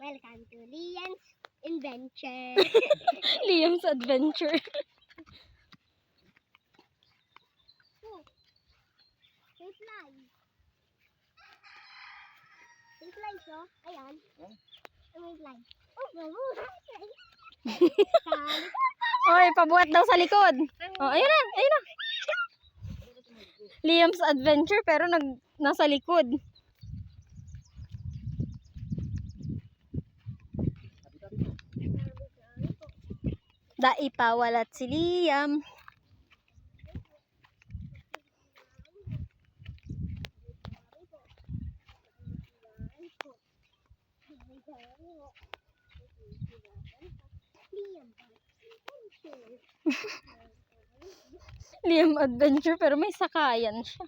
Welcome to Liam's Adventure. Liam's Adventure. Oh, may fly. May fly so. Ayan. May fly. Oh, mabuhay. Oy, pabuhat daw sa likod. Oh, ayun na, ayun na. Liam's Adventure pero nasa likod. Daipawalat si Liam. Liam Adventure pero may sakayan siya.